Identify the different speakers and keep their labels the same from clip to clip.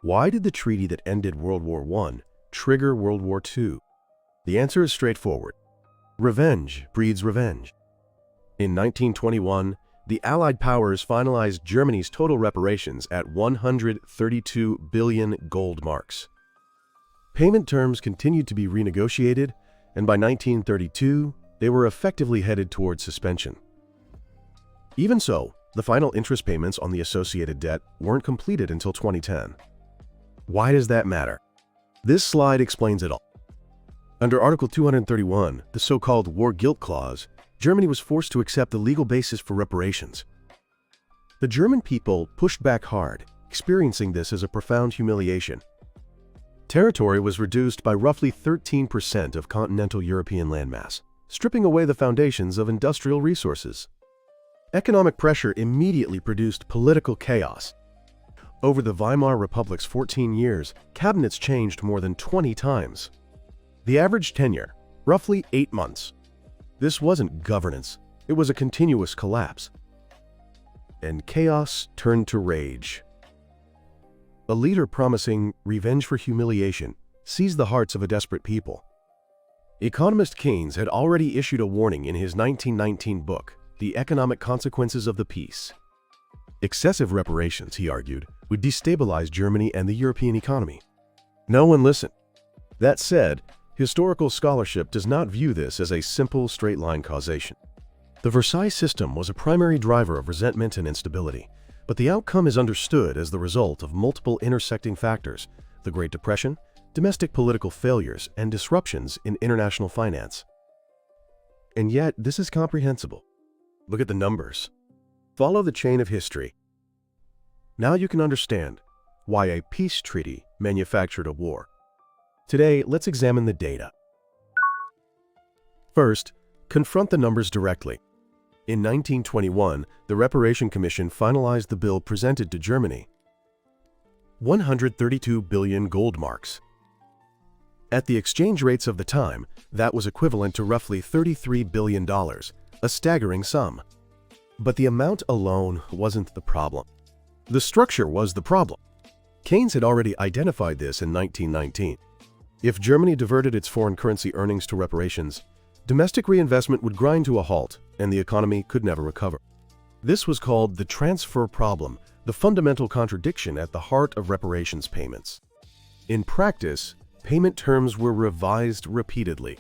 Speaker 1: Why did the treaty that ended World War I trigger World War II? The answer is straightforward. Revenge breeds revenge. In 1921, the Allied powers finalized Germany's total reparations at 132 billion gold marks. Payment terms continued to be renegotiated, and by 1932, they were effectively headed towards suspension. Even so, the final interest payments on the associated debt weren't completed until 2010. Why does that matter? This slide explains it all. Under Article 231, the so-called War Guilt Clause, Germany was forced to accept the legal basis for reparations. The German people pushed back hard, experiencing this as a profound humiliation. Territory was reduced by roughly 13% of continental European landmass, stripping away the foundations of industrial resources. Economic pressure immediately produced political chaos. Over the Weimar Republic's 14 years, cabinets changed more than 20 times. The average tenure, roughly 8 months. This wasn't governance, it was a continuous collapse. And chaos turned to rage. A leader promising revenge for humiliation seized the hearts of a desperate people. Economist Keynes had already issued a warning in his 1919 book, The Economic Consequences of the Peace. Excessive reparations, he argued, would destabilize Germany and the European economy. No one listened. That said, historical scholarship does not view this as a simple straight-line causation. The Versailles system was a primary driver of resentment and instability, but the outcome is understood as the result of multiple intersecting factors: the Great Depression, domestic political failures, and disruptions in international finance. And yet, this is comprehensible. Look at the numbers. Follow the chain of history. Now you can understand why a peace treaty manufactured a war. Today, let's examine the data. First, confront the numbers directly. In 1921, the Reparation Commission finalized the bill presented to Germany. 132 billion gold marks. At the exchange rates of the time, that was equivalent to roughly $33 billion, a staggering sum. But the amount alone wasn't the problem. The structure was the problem. Keynes had already identified this in 1919. If Germany diverted its foreign currency earnings to reparations, domestic reinvestment would grind to a halt and the economy could never recover. This was called the transfer problem, the fundamental contradiction at the heart of reparations payments. In practice, payment terms were revised repeatedly.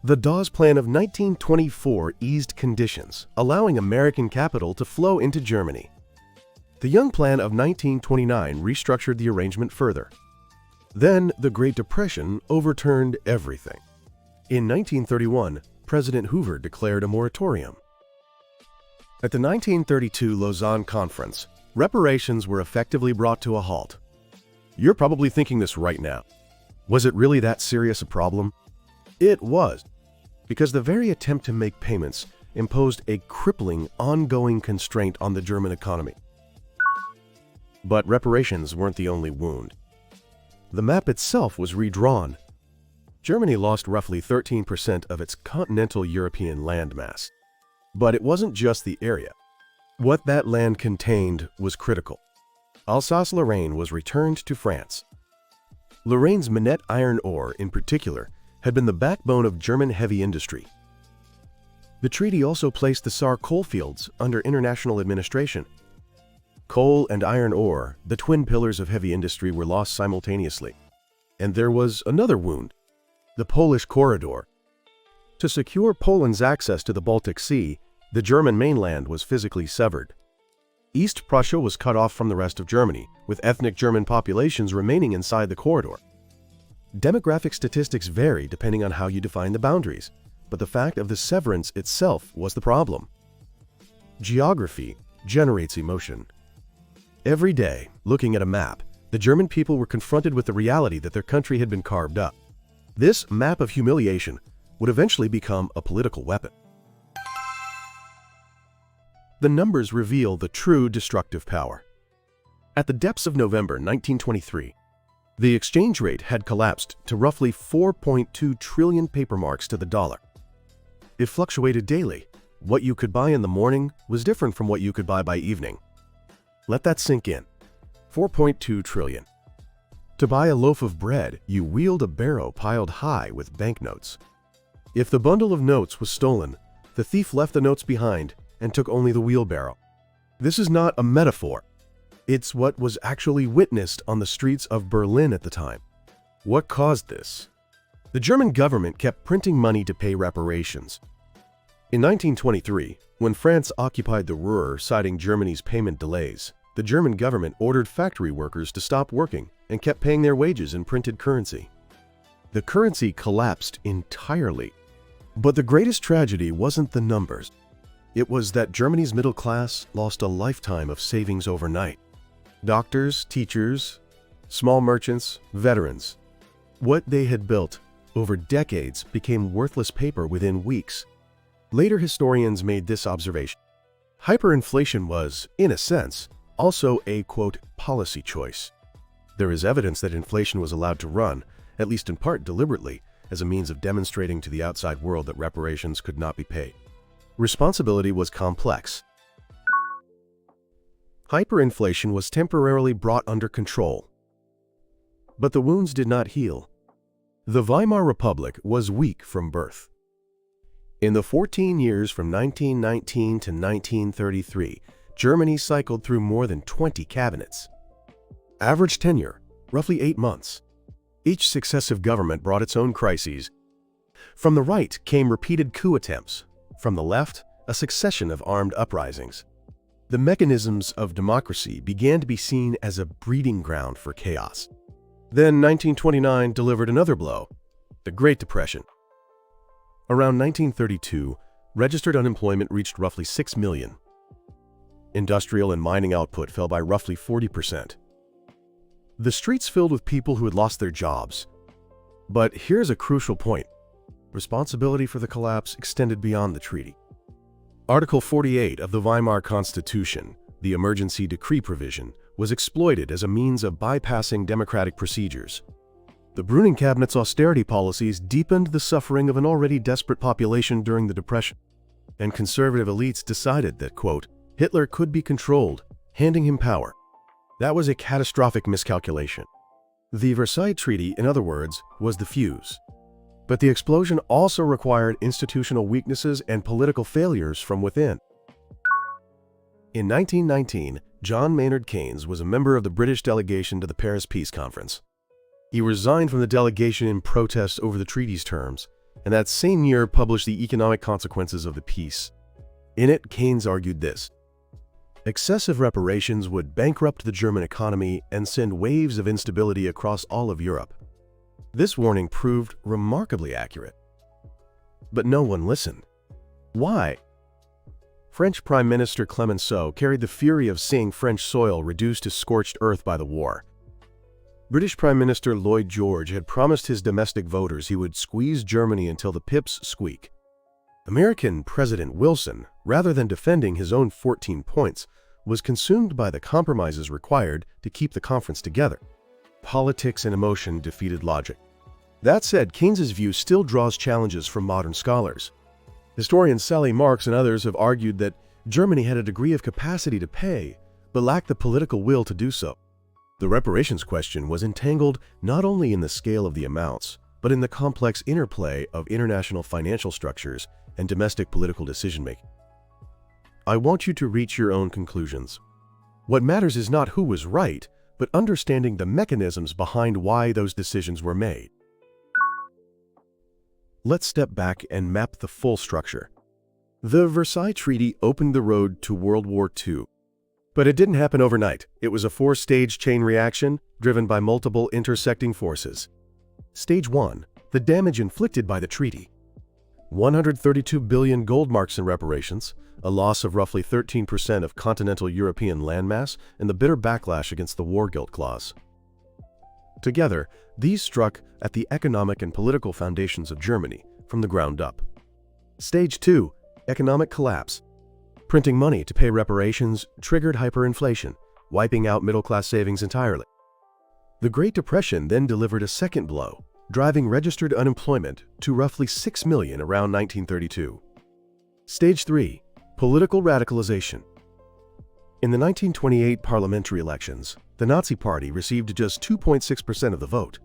Speaker 1: The Dawes Plan of 1924 eased conditions, allowing American capital to flow into Germany. The Young Plan of 1929 restructured the arrangement further. Then, the Great Depression overturned everything. In 1931, President Hoover declared a moratorium. At the 1932 Lausanne Conference, reparations were effectively brought to a halt. You're probably thinking this right now. Was it really that serious a problem? It was, because the very attempt to make payments imposed a crippling, ongoing constraint on the German economy. But reparations weren't the only wound. The map itself was redrawn. Germany lost roughly 13% of its continental European landmass. But it wasn't just the area. What that land contained was critical. Alsace-Lorraine was returned to France. Lorraine's Minette iron ore, in particular, had been the backbone of German heavy industry. The treaty also placed the Saar coalfields under international administration. Coal and iron ore, the twin pillars of heavy industry, were lost simultaneously. And there was another wound: the Polish corridor. To secure Poland's access to the Baltic Sea, the German mainland was physically severed. East Prussia was cut off from the rest of Germany, with ethnic German populations remaining inside the corridor. Demographic statistics vary depending on how you define the boundaries, but the fact of the severance itself was the problem. Geography generates emotion. Every day, looking at a map, the German people were confronted with the reality that their country had been carved up. This map of humiliation would eventually become a political weapon. The numbers reveal the true destructive power. At the depths of November 1923, the exchange rate had collapsed to roughly 4.2 trillion paper marks to the dollar. It fluctuated daily. What you could buy in the morning was different from what you could buy by evening. Let that sink in. 4.2 trillion. To buy a loaf of bread, you wheeled a barrow piled high with banknotes. If the bundle of notes was stolen, the thief left the notes behind and took only the wheelbarrow. This is not a metaphor. It's what was actually witnessed on the streets of Berlin at the time. What caused this? The German government kept printing money to pay reparations. In 1923, when France occupied the Ruhr, citing Germany's payment delays, the German government ordered factory workers to stop working and kept paying their wages in printed currency. The currency collapsed entirely. But the greatest tragedy wasn't the numbers. It was that Germany's middle class lost a lifetime of savings overnight. Doctors, teachers, small merchants, veterans. What they had built over decades became worthless paper within weeks. Later historians made this observation. Hyperinflation was, in a sense, also a, quote, policy choice. There is evidence that inflation was allowed to run, at least in part deliberately, as a means of demonstrating to the outside world that reparations could not be paid. Responsibility was complex. Hyperinflation was temporarily brought under control. But the wounds did not heal. The Weimar Republic was weak from birth. In the 14 years from 1919 to 1933, Germany cycled through more than 20 cabinets. Average tenure, roughly 8 months. Each successive government brought its own crises. From the right came repeated coup attempts. From the left, a succession of armed uprisings. The mechanisms of democracy began to be seen as a breeding ground for chaos. Then 1929 delivered another blow, the Great Depression. Around 1932, registered unemployment reached roughly 6 million. Industrial and mining output fell by roughly 40%. The streets filled with people who had lost their jobs. But here's a crucial point. Responsibility for the collapse extended beyond the treaty. Article 48 of the Weimar Constitution, the emergency decree provision, was exploited as a means of bypassing democratic procedures. The Brüning cabinet's austerity policies deepened the suffering of an already desperate population during the Depression, and conservative elites decided that, quote, Hitler could be controlled, handing him power. That was a catastrophic miscalculation. The Versailles Treaty, in other words, was the fuse. But the explosion also required institutional weaknesses and political failures from within. In 1919, John Maynard Keynes was a member of the British delegation to the Paris Peace Conference. He resigned from the delegation in protest over the treaty's terms, and that same year published The Economic Consequences of the Peace. In it, Keynes argued this: excessive reparations would bankrupt the German economy and send waves of instability across all of Europe. This warning proved remarkably accurate. But no one listened. Why? French Prime Minister Clemenceau carried the fury of seeing French soil reduced to scorched earth by the war. British Prime Minister Lloyd George had promised his domestic voters he would squeeze Germany until the pips squeak. American President Wilson, rather than defending his own 14 points, was consumed by the compromises required to keep the conference together. Politics and emotion defeated logic. That said, Keynes's view still draws challenges from modern scholars. Historians Sally Marks and others have argued that Germany had a degree of capacity to pay, but lacked the political will to do so. The reparations question was entangled not only in the scale of the amounts, but in the complex interplay of international financial structures and domestic political decision-making. I want you to reach your own conclusions. What matters is not who was right, but understanding the mechanisms behind why those decisions were made. Let's step back and map the full structure. The Versailles Treaty opened the road to World War II. But it didn't happen overnight. It was a 4-stage chain reaction driven by multiple intersecting forces. Stage 1, the damage inflicted by the treaty. 132 billion gold marks in reparations, a loss of roughly 13% of continental European landmass, and the bitter backlash against the war guilt clause. Together, these struck at the economic and political foundations of Germany from the ground up. Stage 2, economic collapse. Printing money to pay reparations triggered hyperinflation, wiping out middle-class savings entirely. The Great Depression then delivered a second blow, driving registered unemployment to roughly 6 million around 1932. Stage 3, political radicalization. In the 1928 parliamentary elections, the Nazi Party received just 2.6% of the vote.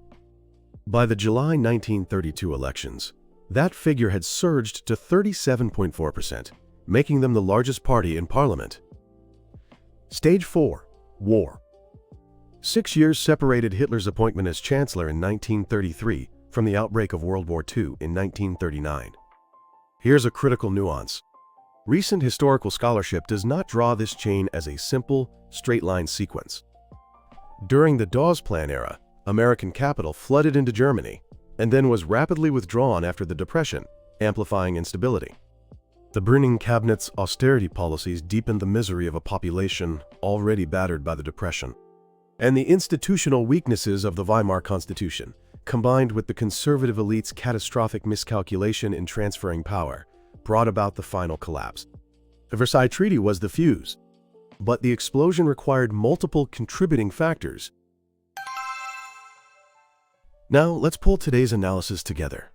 Speaker 1: By the July 1932 elections, that figure had surged to 37.4%, making them the largest party in parliament. Stage 4. War. 6 years separated Hitler's appointment as Chancellor in 1933 from the outbreak of World War II in 1939. Here's a critical nuance. Recent historical scholarship does not draw this chain as a simple, straight-line sequence. During the Dawes Plan era, American capital flooded into Germany and then was rapidly withdrawn after the Depression, amplifying instability. The Brüning cabinet's austerity policies deepened the misery of a population already battered by the Depression. And the institutional weaknesses of the Weimar Constitution, combined with the conservative elite's catastrophic miscalculation in transferring power, brought about the final collapse. The Versailles Treaty was the fuse, but the explosion required multiple contributing factors. Now, let's pull today's analysis together.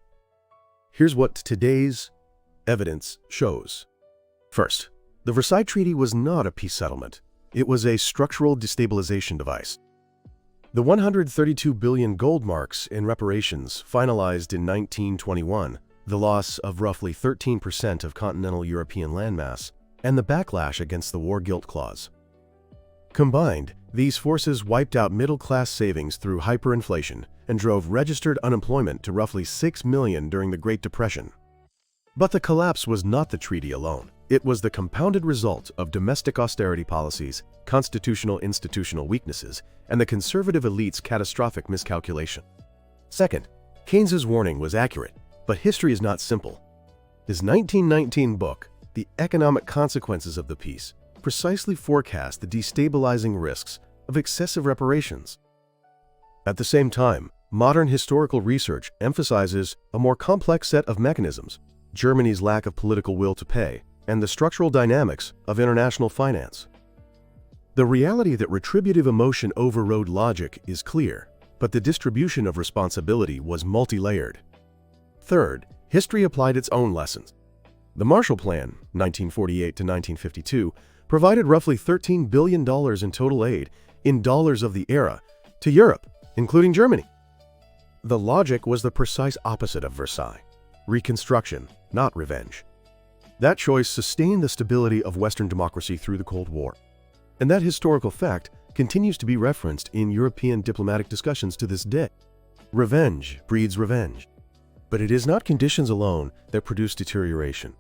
Speaker 1: Here's what today's evidence shows. First, the Versailles Treaty was not a peace settlement. It was a structural destabilization device. The 132 billion gold marks in reparations finalized in 1921, the loss of roughly 13% of continental European landmass, and the backlash against the War Guilt Clause. Combined, these forces wiped out middle-class savings through hyperinflation and drove registered unemployment to roughly 6 million during the Great Depression. But the collapse was not the treaty alone. It was the compounded result of domestic austerity policies, constitutional institutional weaknesses, and the conservative elite's catastrophic miscalculation. Second, Keynes's warning was accurate, but history is not simple. His 1919 book, The Economic Consequences of the Peace, precisely forecast the destabilizing risks of excessive reparations. At the same time, modern historical research emphasizes a more complex set of mechanisms: Germany's lack of political will to pay, and the structural dynamics of international finance. The reality that retributive emotion overrode logic is clear, but the distribution of responsibility was multi-layered. Third, history applied its own lessons. The Marshall Plan, 1948 to 1952, provided roughly $13 billion in total aid, in dollars of the era, to Europe, including Germany. The logic was the precise opposite of Versailles: reconstruction, not revenge. That choice sustained the stability of Western democracy through the Cold War. And that historical fact continues to be referenced in European diplomatic discussions to this day. Revenge breeds revenge. But it is not conditions alone that produce deterioration.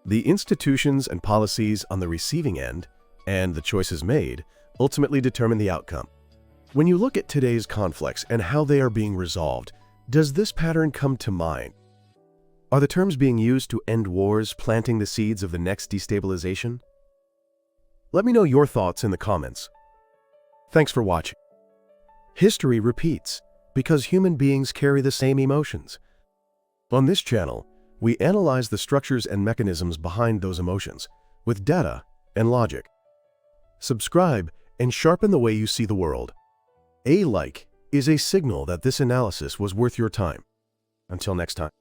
Speaker 1: The institutions and policies on the receiving end, and the choices made, ultimately determine the outcome. When you look at today's conflicts and how they are being resolved, does this pattern come to mind? Are the terms being used to end wars planting the seeds of the next destabilization? Let me know your thoughts in the comments. Thanks for watching. History repeats because human beings carry the same emotions. On this channel, we analyze the structures and mechanisms behind those emotions with data and logic. Subscribe and sharpen the way you see the world. A like is a signal that this analysis was worth your time. Until next time.